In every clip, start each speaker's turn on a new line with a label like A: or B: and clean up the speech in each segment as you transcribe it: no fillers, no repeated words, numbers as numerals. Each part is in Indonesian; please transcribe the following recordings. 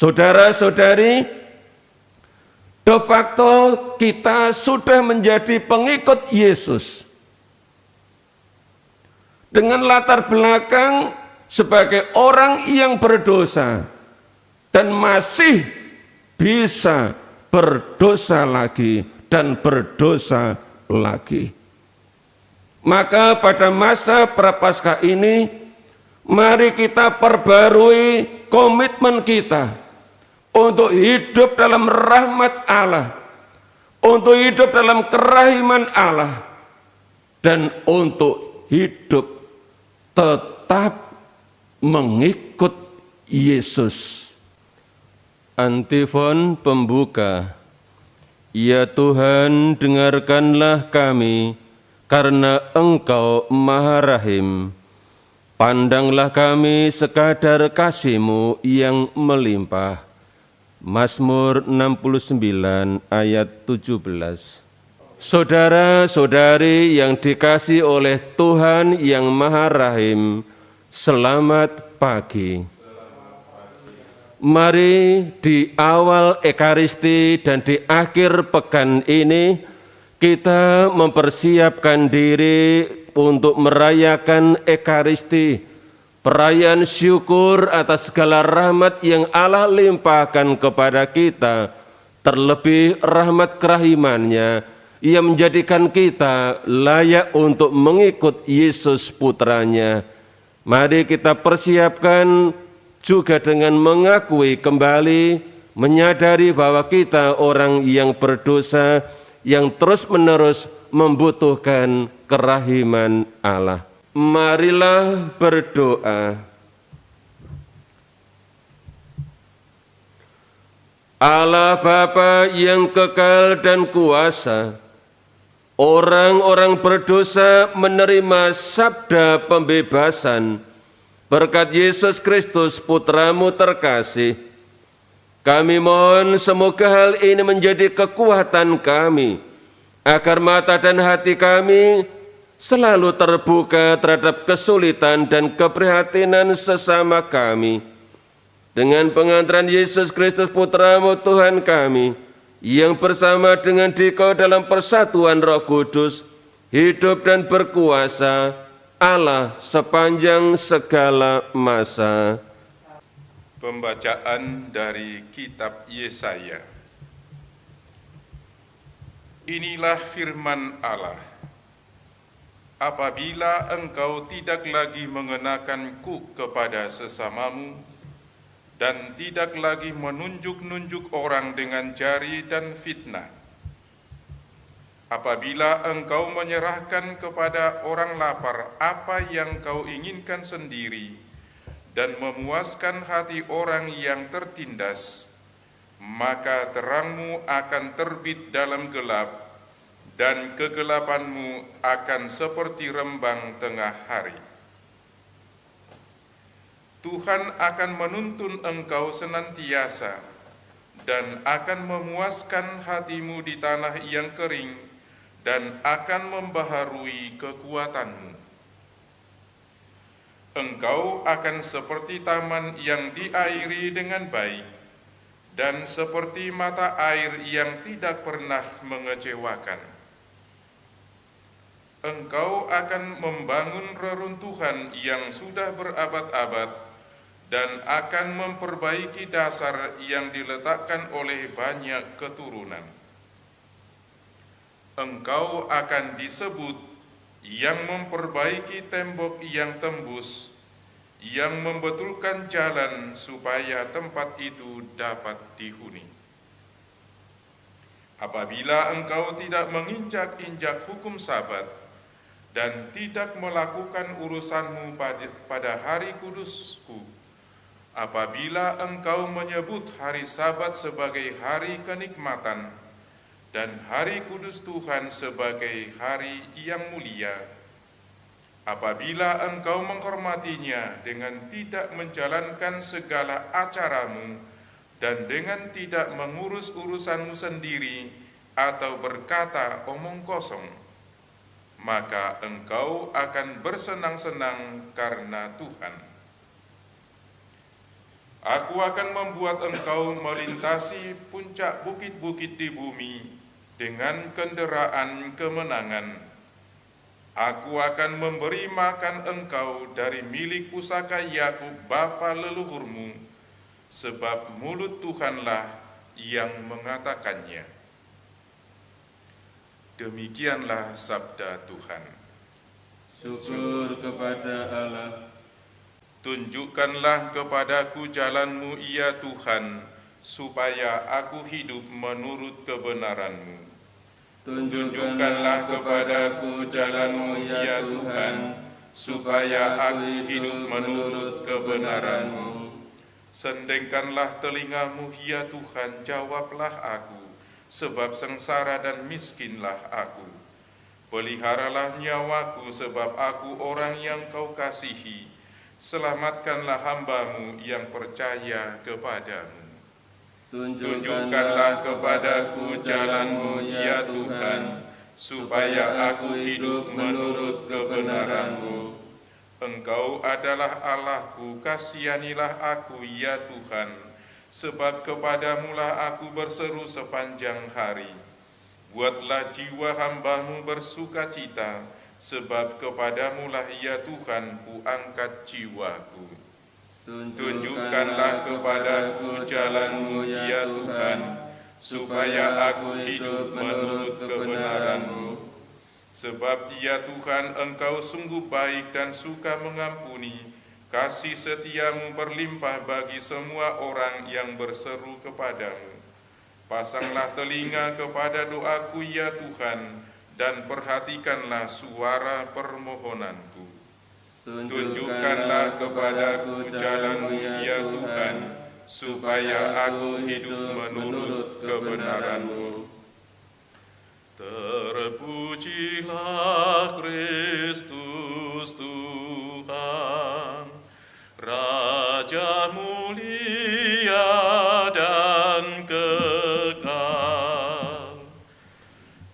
A: Saudara-saudari, de facto kita sudah menjadi pengikut Yesus. Dengan latar belakang sebagai orang yang berdosa dan masih bisa berdosa lagi dan berdosa lagi. Maka pada masa Prapaskah ini, mari kita perbarui komitmen kita untuk hidup dalam rahmat Allah, untuk hidup dalam kerahiman Allah, dan untuk hidup tetap mengikut Yesus. Antifon pembuka. Ya Tuhan, dengarkanlah kami, karena Engkau Maha Rahim. Pandanglah kami sekadar kasih-Mu yang melimpah. Mazmur 69 ayat 17. Saudara-saudari yang dikasihi oleh Tuhan yang Maha Rahim, selamat pagi. Mari di awal Ekaristi dan di akhir pekan ini kita mempersiapkan diri untuk merayakan Ekaristi, perayaan syukur atas segala rahmat yang Allah limpahkan kepada kita, terlebih rahmat kerahiman-Nya yang menjadikan kita layak untuk mengikut Yesus Putranya. Mari kita persiapkan juga dengan mengakui kembali, menyadari bahwa kita orang yang berdosa, yang terus-menerus membutuhkan kerahiman Allah. Marilah berdoa. Allah Bapa yang kekal dan kuasa, orang-orang berdosa menerima sabda pembebasan berkat Yesus Kristus Putra-Mu terkasih. Kami mohon semoga hal ini menjadi kekuatan kami, agar mata dan hati kami selalu terbuka terhadap kesulitan dan keprihatinan sesama kami. Dengan pengantaran Yesus Kristus Putra-Mu Tuhan kami, yang bersama dengan Dikau dalam persatuan Roh Kudus, hidup dan berkuasa, Allah sepanjang segala masa.
B: Pembacaan dari Kitab Yesaya. Inilah firman Allah. Apabila engkau tidak lagi mengenakan kuk kepada sesamamu, dan tidak lagi menunjuk-nunjuk orang dengan jari dan fitnah, apabila engkau menyerahkan kepada orang lapar apa yang kau inginkan sendiri, dan memuaskan hati orang yang tertindas, maka terangmu akan terbit dalam gelap, dan kegelapanmu akan seperti rembang tengah hari. Tuhan akan menuntun engkau senantiasa, dan akan memuaskan hatimu di tanah yang kering, dan akan membaharui kekuatanmu. Engkau akan seperti taman yang diairi dengan baik, dan seperti mata air yang tidak pernah mengecewakan. Engkau akan membangun reruntuhan yang sudah berabad-abad, dan akan memperbaiki dasar yang diletakkan oleh banyak keturunan. Engkau akan disebut yang memperbaiki tembok yang tembus, yang membetulkan jalan supaya tempat itu dapat dihuni. Apabila engkau tidak menginjak-injak hukum Sabat, dan tidak melakukan urusanmu pada hari kudusku, apabila engkau menyebut hari Sabat sebagai hari kenikmatan, dan hari kudus Tuhan sebagai hari yang mulia, apabila engkau menghormatinya dengan tidak menjalankan segala acaramu, dan dengan tidak mengurus urusanmu sendiri, atau berkata omong kosong, maka engkau akan bersenang-senang karena Tuhan. Aku akan membuat engkau melintasi puncak bukit-bukit di bumi dengan kendaraan kemenangan. Aku akan memberi makan engkau dari milik pusaka Yakub bapa leluhurmu, sebab mulut Tuhanlah yang mengatakannya. Demikianlah sabda Tuhan.
A: Syukur kepada Allah.
B: Tunjukkanlah kepadaku jalan-Mu, ya Tuhan, supaya aku hidup menurut kebenaran-Mu. Tunjukkanlah kepadaku jalan-Mu, ya Tuhan, supaya aku hidup menurut kebenaran-Mu. Sendengkanlah telinga-Mu, ya Tuhan, jawablah aku, sebab sengsara dan miskinlah aku. Peliharalah nyawaku, sebab aku orang yang Kau kasihi. Selamatkanlah hamba-Mu yang percaya kepadamu. Tunjukkanlah kepadaku jalan-Mu, ya Tuhan, supaya aku hidup menurut kebenaran-Mu. Engkau adalah Allahku, kasihanilah aku, ya Tuhan, sebab kepadamu-lah aku berseru sepanjang hari. Buatlah jiwa hamba-Mu bersukacita, sebab kepadamu-lah, ya Tuhan, ku angkat jiwaku. Tunjukkanlah kepadaku jalan-Mu, ya Tuhan, supaya aku hidup menurut kebenaran-Mu. Sebab ya Tuhan, Engkau sungguh baik dan suka mengampuni, kasih setia-Mu berlimpah bagi semua orang yang berseru kepadamu. Pasanglah telinga kepada doaku, ya Tuhan, dan perhatikanlah suara permohonanku. Tunjukkanlah kepadaku jalan-Mu, ya Tuhan, supaya aku hidup menurut kebenaran-Mu. Terpujilah Kristus Tuhan, Raja mulia dan kekal.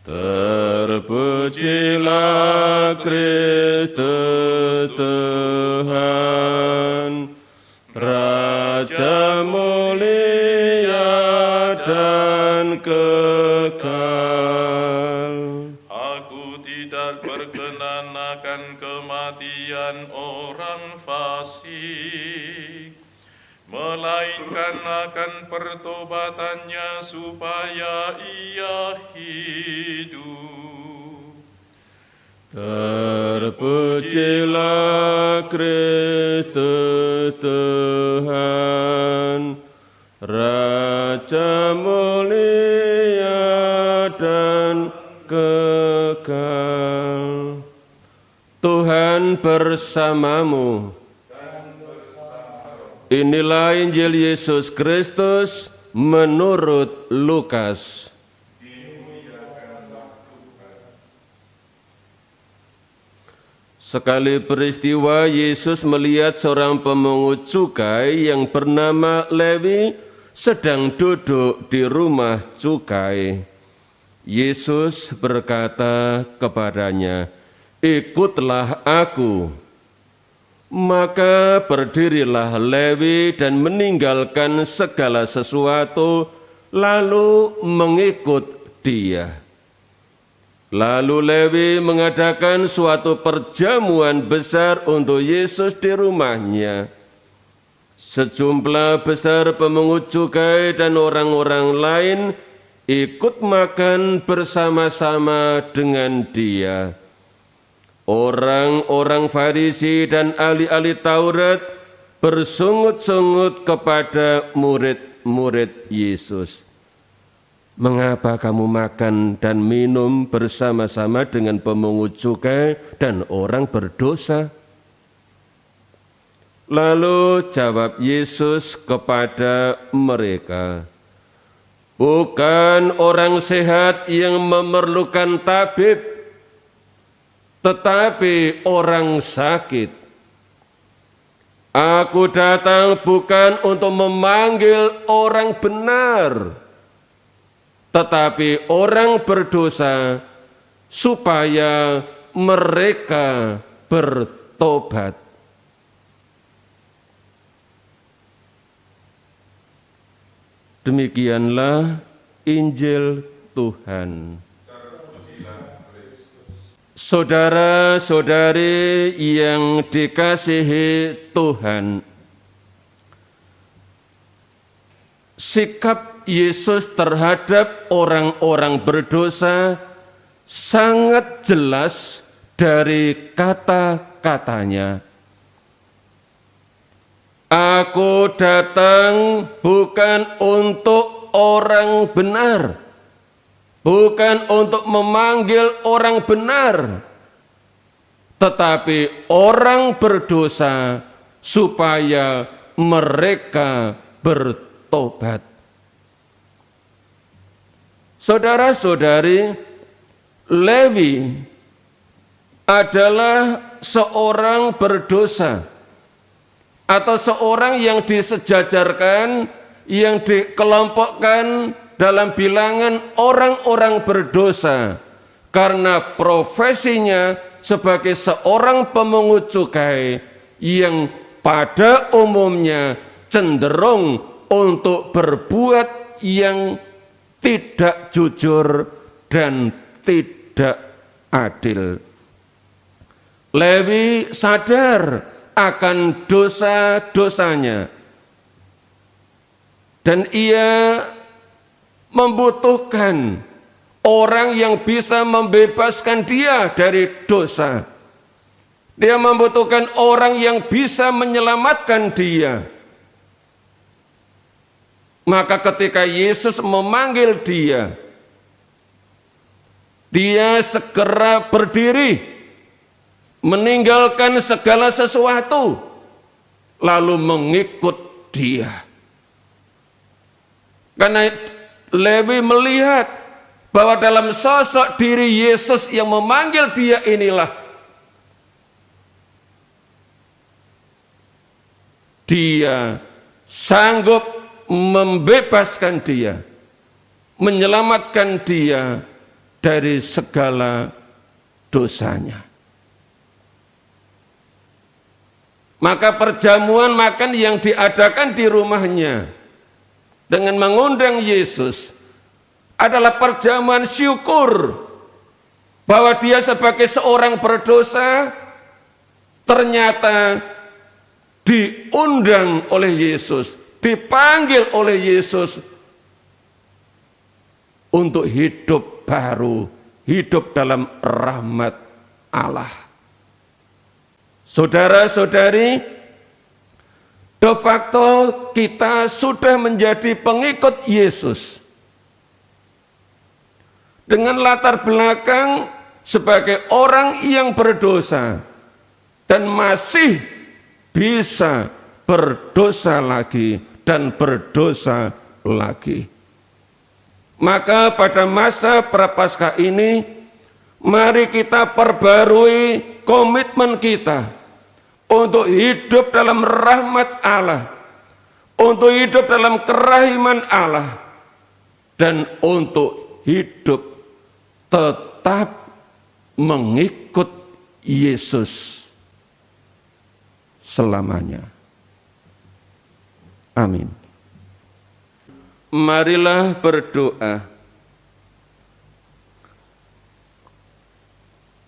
A: Terpujilah Kristus Tuhan, Raja mulia dan kekal.
B: Aku tidak berkenan akan kematian orang fasik, melainkan akan pertobatannya supaya ia hidup.
A: Terpujilah Kristus Tuhan, Raja mulia dan kekal. Tuhan bersamamu. Inilah Injil Yesus Kristus menurut Lukas. Sekali peristiwa, Yesus melihat seorang pemungut cukai yang bernama Lewi sedang duduk di rumah cukai. Yesus berkata kepadanya, "Ikutlah aku." Maka berdirilah Lewi dan meninggalkan segala sesuatu, lalu mengikut dia. Lalu Lewi mengadakan suatu perjamuan besar untuk Yesus di rumahnya. Sejumlah besar pemungut cukai dan orang-orang lain ikut makan bersama-sama dengan dia. Orang-orang Farisi dan ahli-ahli Taurat bersungut-sungut kepada murid-murid Yesus. "Mengapa kamu makan dan minum bersama-sama dengan pemungut cukai dan orang berdosa?" Lalu jawab Yesus kepada mereka, "Bukan orang sehat yang memerlukan tabib, tetapi orang sakit. Aku datang bukan untuk memanggil orang benar, tetapi orang berdosa, supaya mereka bertobat." Demikianlah Injil Tuhan. Saudara-saudari yang dikasihi Tuhan, sikap Yesus terhadap orang-orang berdosa sangat jelas dari kata-katanya. Aku datang bukan untuk orang benar, bukan untuk memanggil orang benar, tetapi orang berdosa supaya mereka bertobat. Saudara-saudari, Lewi adalah seorang berdosa, atau seorang yang disejajarkan, yang dikelompokkan dalam bilangan orang-orang berdosa, karena profesinya sebagai seorang pemungut cukai yang pada umumnya cenderung untuk berbuat yang tidak jujur dan tidak adil. Lewi sadar akan dosa-dosanya, dan ia membutuhkan orang yang bisa membebaskan dia dari dosa. Dia membutuhkan orang yang bisa menyelamatkan dia. Maka ketika Yesus memanggil dia, dia segera berdiri, meninggalkan segala sesuatu, lalu mengikut dia. Karena Lewi melihat bahwa dalam sosok diri Yesus yang memanggil dia inilah dia sanggup membebaskan dia, menyelamatkan dia dari segala dosanya. Maka perjamuan makan yang diadakan di rumahnya dengan mengundang Yesus adalah perjamuan syukur bahwa dia sebagai seorang berdosa ternyata diundang oleh Yesus, dipanggil oleh Yesus untuk hidup baru, hidup dalam rahmat Allah. Saudara-saudari, de facto kita sudah menjadi pengikut Yesus dengan latar belakang sebagai orang yang berdosa dan masih bisa berdosa lagi dan berdosa lagi. Maka pada masa Prapaskah ini, mari kita perbarui komitmen kita untuk hidup dalam rahmat Allah, untuk hidup dalam kerahiman Allah, dan untuk hidup tetap mengikut Yesus selamanya. Amin. Marilah berdoa.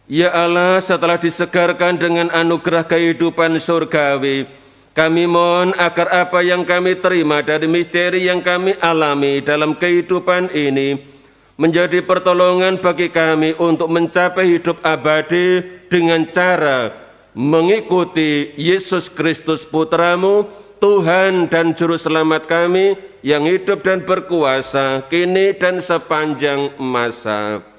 A: Ya Allah, setelah disegarkan dengan anugerah kehidupan surgawi, kami mohon agar apa yang kami terima dari misteri yang kami alami dalam kehidupan ini menjadi pertolongan bagi kami untuk mencapai hidup abadi dengan cara mengikuti Yesus Kristus Putramu, Tuhan dan Juru Selamat kami, yang hidup dan berkuasa kini dan sepanjang masa.